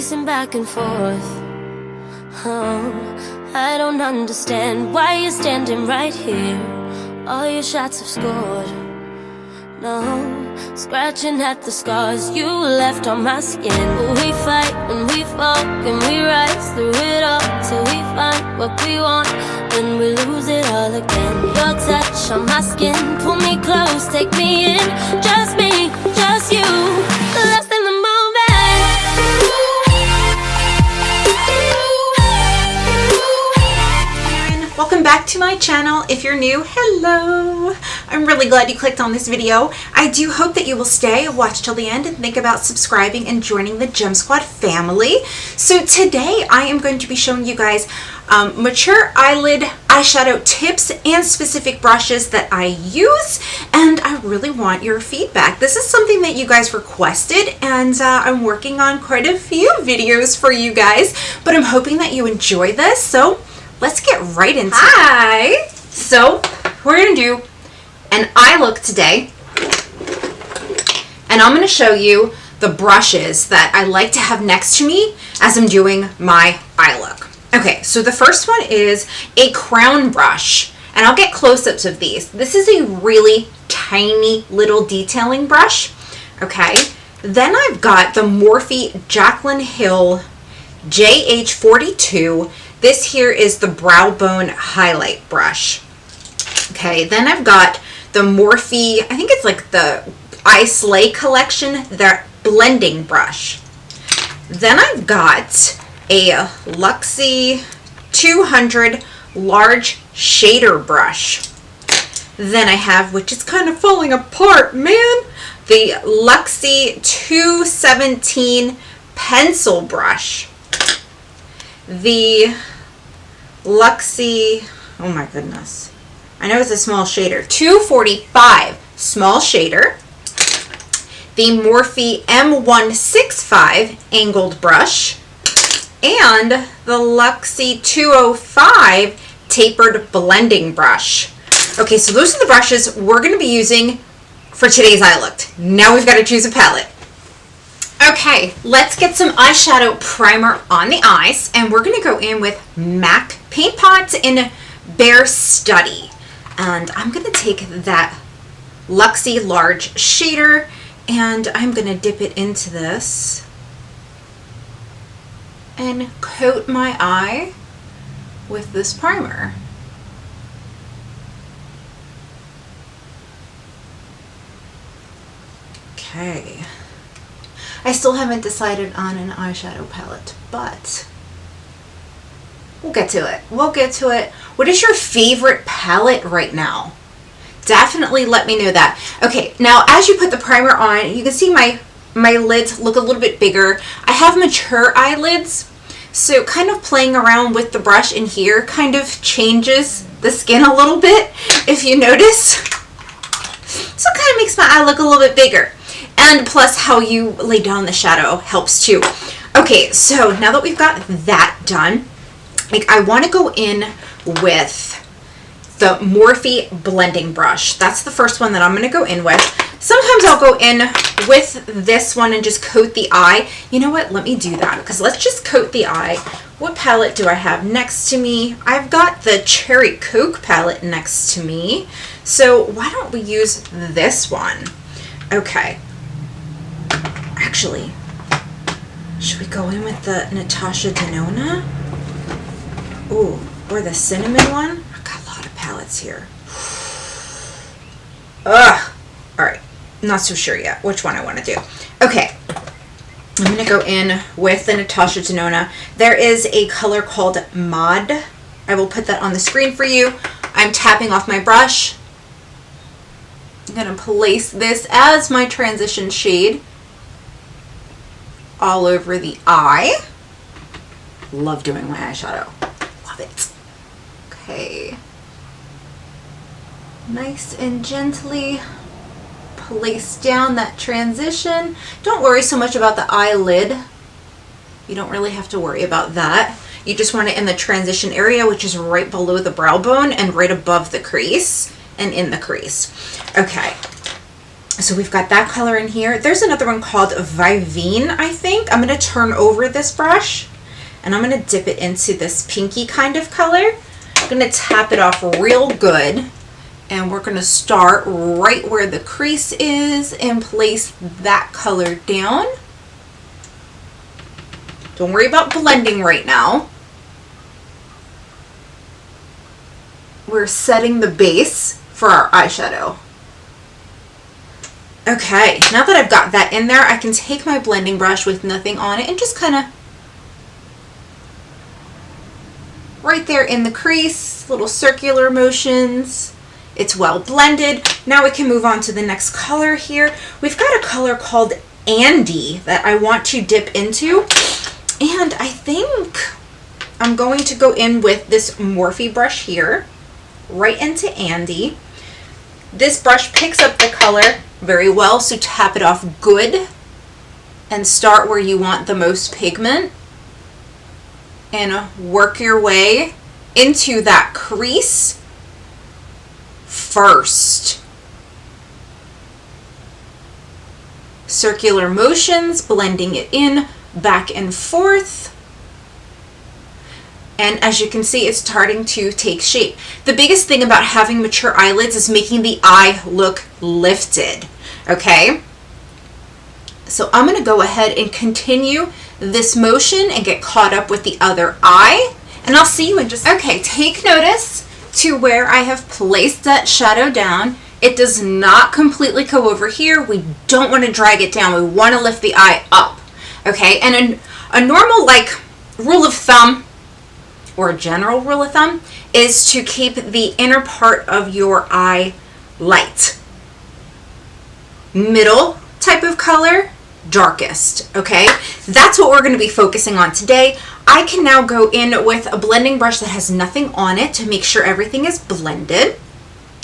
pacing back and forth. Oh, I don't understand why you're standing right here. All your shots have scored. No, scratching at the scars you left on my skin. We fight and we fall and we rise through it all till we find what we want, then we lose it all again. Your touch on my skin, pull me close, take me in. Just me, just you, lost in the moment. Welcome back to my channel. If you're new, hello. I'm really glad you clicked on this video. I do hope that you will stay, watch till the end, and think about subscribing and joining the Gem Squad family. So today I am going to be showing you guys mature eyelid eyeshadow tips and specific brushes that I use, and I really want your feedback. This is something that you guys requested, and I'm working on quite a few videos for you guys, but I'm hoping that you enjoy this. So let's get right into it. Hi! So, we're going to do an eye look today, and I'm going to show you the brushes that I like to have next to me as I'm doing my eye look. Okay, so the first one is a crown brush, and I'll get close-ups of these. This is a really tiny little detailing brush, okay? Then I've got the Morphe Jaclyn Hill JH42. This here is the Brow Bone Highlight Brush. Okay, then I've got the Morphe, I think it's like the I Slay collection, their blending brush. Then I've got a Luxie 200 large shader brush. Then I have, which is kind of falling apart, man, the Luxie 217 pencil brush. The Luxie, oh my goodness, I know it's a small shader, 245 small shader. The Morphe M165 angled brush, and the Luxie 205 tapered blending brush. Okay, so those are the brushes we're going to be using for today's eye look. Now we've got to choose a palette. Okay, let's get some eyeshadow primer on the eyes, and we're going to go in with MAC Paint Pot in Bare Study. And I'm going to take that Luxie large shader, and I'm going to dip it into this and coat my eye with this primer. Okay. I still haven't decided on an eyeshadow palette, but we'll get to it. We'll get to it. What is your favorite palette right now? Definitely let me know that. Okay, now as you put the primer on, you can see my lids look a little bit bigger. I have mature eyelids, so kind of playing around with the brush in here kind of changes the skin a little bit, if you notice. So it kind of makes my eye look a little bit bigger. And plus how you lay down the shadow helps too. Okay, so now that we've got that done, like I want to go in with the Morphe blending brush. That's the first one that I'm going to go in with. Sometimes I'll go in with this one and just coat the eye. You know what? Let me do that, because let's just coat the eye. What palette do I have next to me? I've got the Cherry Coke palette next to me. So why don't we use this one? Okay. Actually, should we go in with the Natasha Denona? Ooh, or the cinnamon one? I've got a lot of palettes here. Ugh. Alright, not so sure yet which one I want to do. Okay, I'm going to go in with the Natasha Denona. There is a color called Mod. I will put that on the screen for you. I'm tapping off my brush. I'm going to place this as my transition shade all over the eye. Love doing my eyeshadow. Love it. Okay. Nice and gently place down that transition. Don't worry so much about the eyelid. You don't really have to worry about that. You just want it in the transition area, which is right below the brow bone and right above the crease and in the crease. Okay. So we've got that color in here. There's another one called Vivine, I think. I'm going to turn over this brush and I'm going to dip it into this pinky kind of color. I'm going to tap it off real good. And we're going to start right where the crease is and place that color down. Don't worry about blending right now. We're setting the base for our eyeshadow. Okay, now that I've got that in there, I can take my blending brush with nothing on it and just kind of right there in the crease, little circular motions. It's well blended. Now we can move on to the next color here. We've got a color called Andy that I want to dip into. And I think I'm going to go in with this Morphe brush here, right into Andy. This brush picks up the color very well, so tap it off good and start where you want the most pigment and work your way into that crease first. Circular motions, blending it in, back and forth. And as you can see, it's starting to take shape. The biggest thing about having mature eyelids is making the eye look lifted, okay? So I'm going to go ahead and continue this motion and get caught up with the other eye. And I'll see you in just... Okay, take notice to where I have placed that shadow down. It does not completely go over here. We don't want to drag it down. We want to lift the eye up, okay? And a normal, like, rule of thumb, or a general rule of thumb, is to keep the inner part of your eye light. Middle type of color, darkest, okay? That's what we're going to be focusing on today. I can now go in with a blending brush that has nothing on it to make sure everything is blended.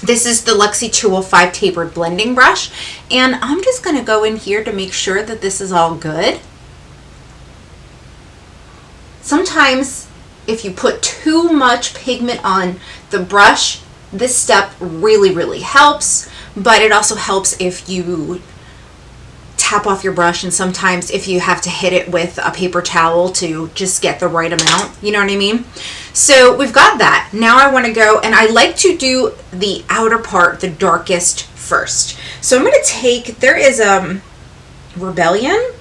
This is the Luxie 205 Tapered blending brush, and I'm just going to go in here to make sure that this is all good. Sometimes if you put too much pigment on the brush, this step really helps, but it also helps if you tap off your brush, and sometimes if you have to hit it with a paper towel to just get the right amount, you know what I mean? So we've got that. Now I want to go, and I like to do the outer part, the darkest, first. So I'm going to take, there is Rebellion,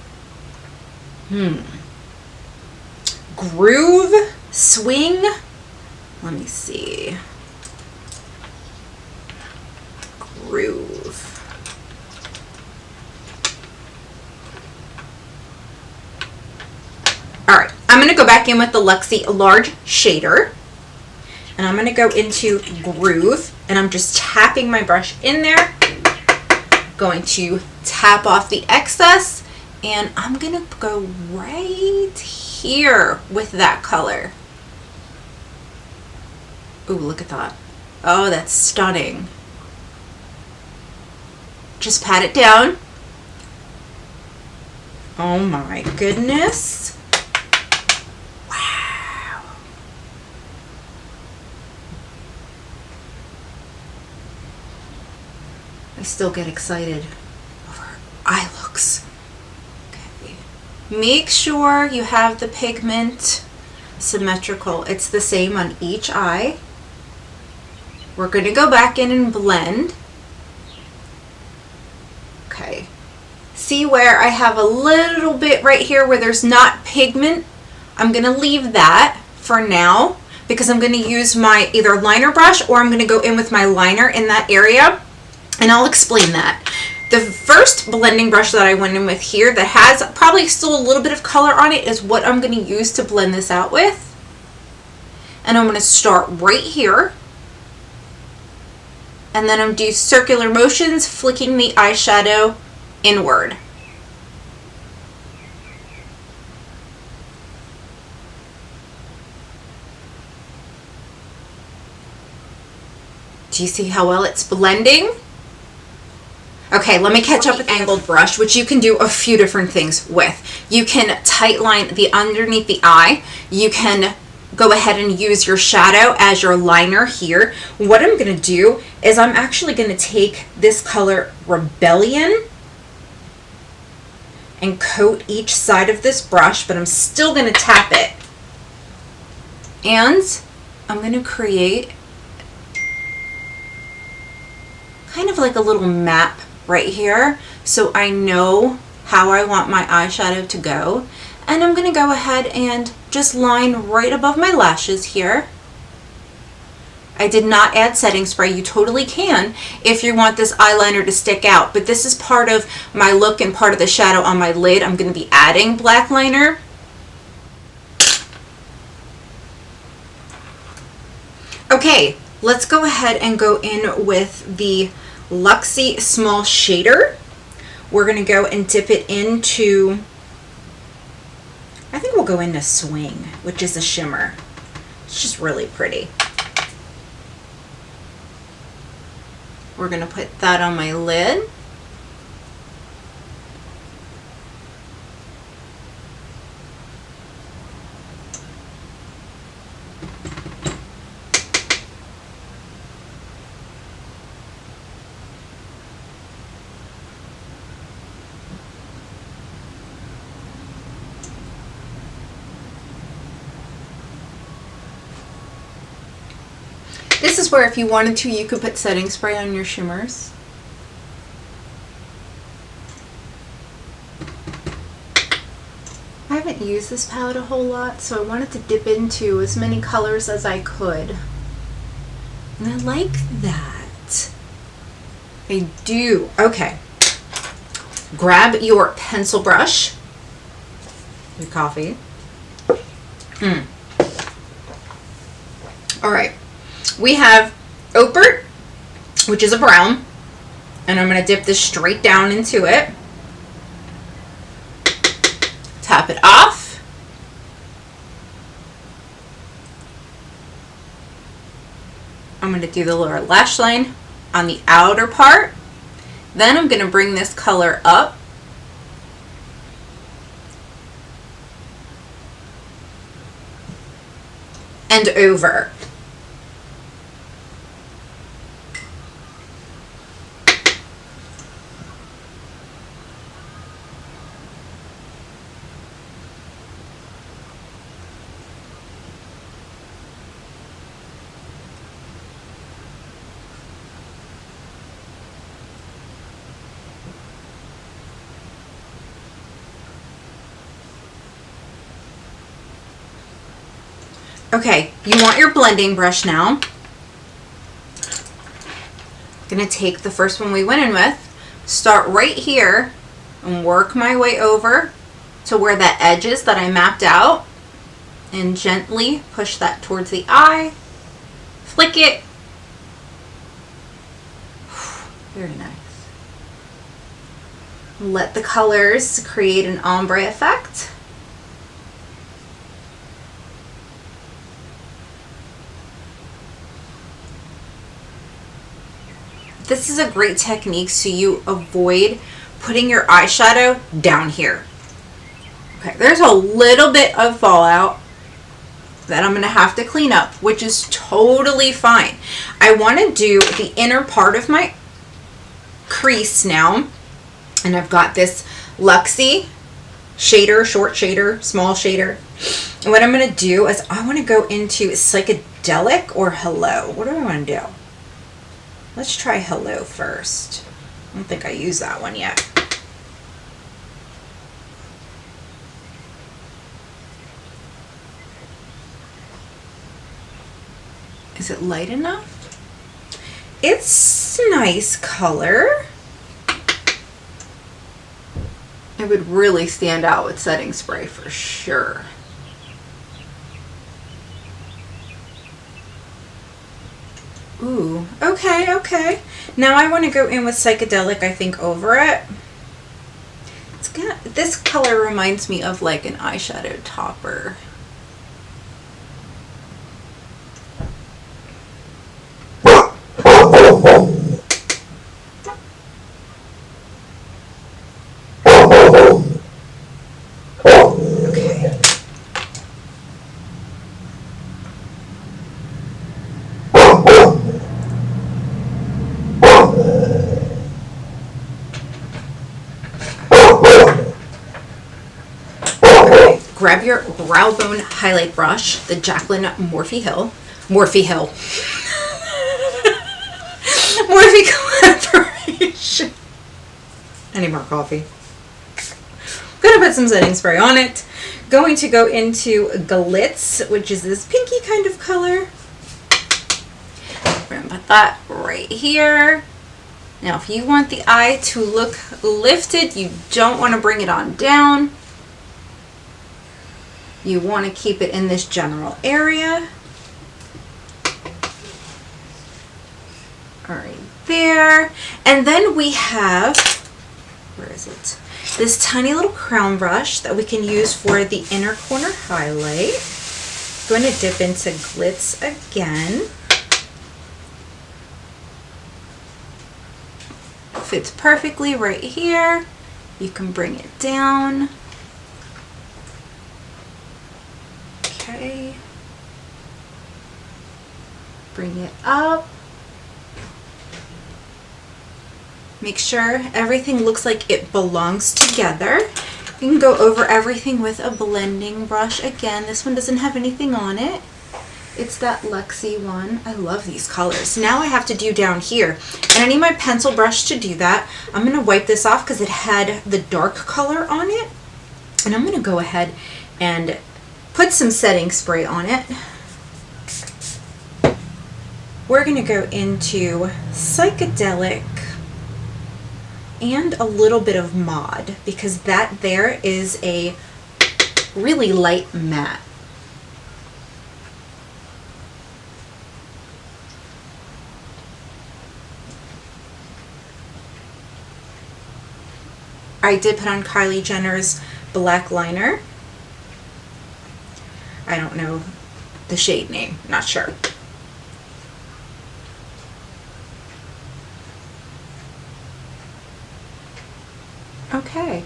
Groove, Swing, let me see, Groove. Alright, I'm going to go back in with the Luxie Large Shader, and I'm going to go into Groove, and I'm just tapping my brush in there, going to tap off the excess, and I'm going to go right here with that color. Ooh, look at that. Oh, that's stunning. Just pat it down. Oh my goodness. Wow. I still get excited over eye looks. Okay. Make sure you have the pigment symmetrical. It's the same on each eye. We're going to go back in and blend. Okay. See where I have a little bit right here where there's not pigment? I'm going to leave that for now because I'm going to use my either liner brush or I'm going to go in with my liner in that area, and I'll explain that. The first blending brush that I went in with here that has probably still a little bit of color on it is what I'm going to use to blend this out with. And I'm going to start right here. And then I'm going to do circular motions, flicking the eyeshadow inward. Do you see how well it's blending? Okay, let me catch up with angled brush, which you can do a few different things with. You can tight line the underneath the eye. You can go ahead and use your shadow as your liner here. What I'm going to do is I'm actually going to take this color Rebellion and coat each side of this brush, but I'm still going to tap it. And I'm going to create kind of like a little map right here so I know how I want my eyeshadow to go. And I'm going to go ahead and just line right above my lashes here. I did not add setting spray. You totally can if you want this eyeliner to stick out, but this is part of my look and part of the shadow on my lid. I'm going to be adding black liner. Okay, let's go ahead and go in with the Luxie Small Shader. We're going to go and dip it into, I think we'll go into Swing, which is a shimmer. It's just really pretty. We're going to put that on my lid. This is where if you wanted to, you could put setting spray on your shimmers. I haven't used this palette a whole lot, so I wanted to dip into as many colors as I could. And I like that. I do. Okay. Grab your pencil brush. Your coffee. All right. We have Ochre, which is a brown, and I'm going to dip this straight down into it. Tap it off. I'm going to do the lower lash line on the outer part. Then I'm going to bring this color up. And over. Okay, you want your blending brush now. I'm going to take the first one we went in with, start right here, and work my way over to where that edge is that I mapped out, and gently push that towards the eye, flick it. Very nice. Let the colors create an ombre effect. This is a great technique so you avoid putting your eyeshadow down here. Okay, there's a little bit of fallout that I'm going to have to clean up, which is totally fine. I want to do the inner part of my crease now, and I've got this Luxie shader, short shader, small shader. And what I'm going to do is I want to go into Psychedelic or Hello. What do I want to do? Let's try Hello first. I don't think I used that one yet. Is it light enough? It's nice color. It would really stand out with setting spray for sure. Ooh, okay, okay. Now I want to go in with Psychedelic, I think, over it. It's gonna, this color reminds me of like an eyeshadow topper. grab your brow bone highlight brush, the Jaclyn Morphe Morphe Collaboration. I need more coffee. Gonna put some setting spray on it. Going to go into Glitz, which is this pinky kind of color. We're gonna put that right here. Now, if you want the eye to look lifted, you don't want to bring it on down. You want to keep it in this general area. All right, there. And then we have, where is it? This tiny little crown brush that we can use for the inner corner highlight. Going to dip into Glitz again. Fits perfectly right here. You can bring it down. Okay. Bring it up. Make sure everything looks like it belongs together. You can go over everything with a blending brush. Again, this one doesn't have anything on it. It's that Luxie one. I love these colors. Now I have to do down here. And I need my pencil brush to do that. I'm going to wipe this off because it had the dark color on it. And I'm going to go ahead and put some setting spray on it. We're going to go into Psychedelic and a little bit of Mod, because that there is a really light matte. I did put on Kylie Jenner's black liner. I don't know the shade name, not sure. Okay.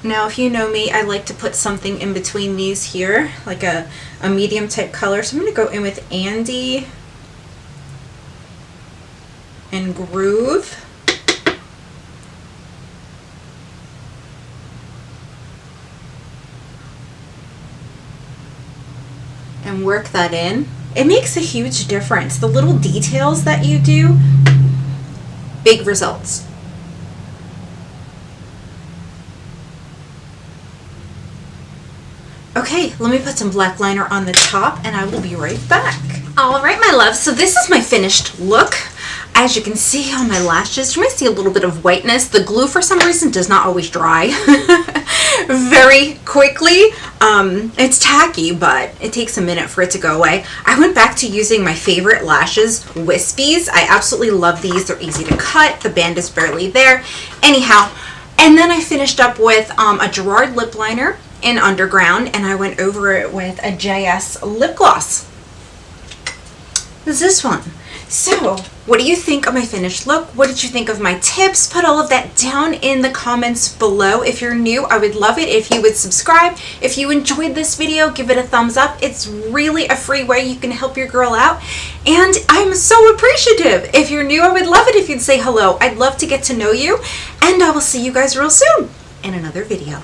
Now, if you know me, I like to put something in between these here, like a medium type color. So I'm going to go in with Andy and Groove. And work that in. It makes a huge difference. The little details that you do, big results. Okay, let me put some black liner on the top and I will be right back. All right, my love, so this is my finished look. As you can see on my lashes, you might see a little bit of whiteness. The glue, for some reason, does not always dry very quickly. It's tacky, but it takes a minute for it to go away. I went back to using my favorite lashes, Wispies. I absolutely love these. They're easy to cut. The band is barely there. Anyhow, and then I finished up with a Gerard lip liner in Underground, and I went over it with a JS lip gloss. This is this one. So, what do you think of my finished look? What did you think of my tips? Put all of that down in the comments below. If you're new, I would love it if you would subscribe. If you enjoyed this video, give it a thumbs up. It's really a free way you can help your girl out. And I'm so appreciative. If you're new, I would love it if you'd say hello. I'd love to get to know you. And I will see you guys real soon in another video.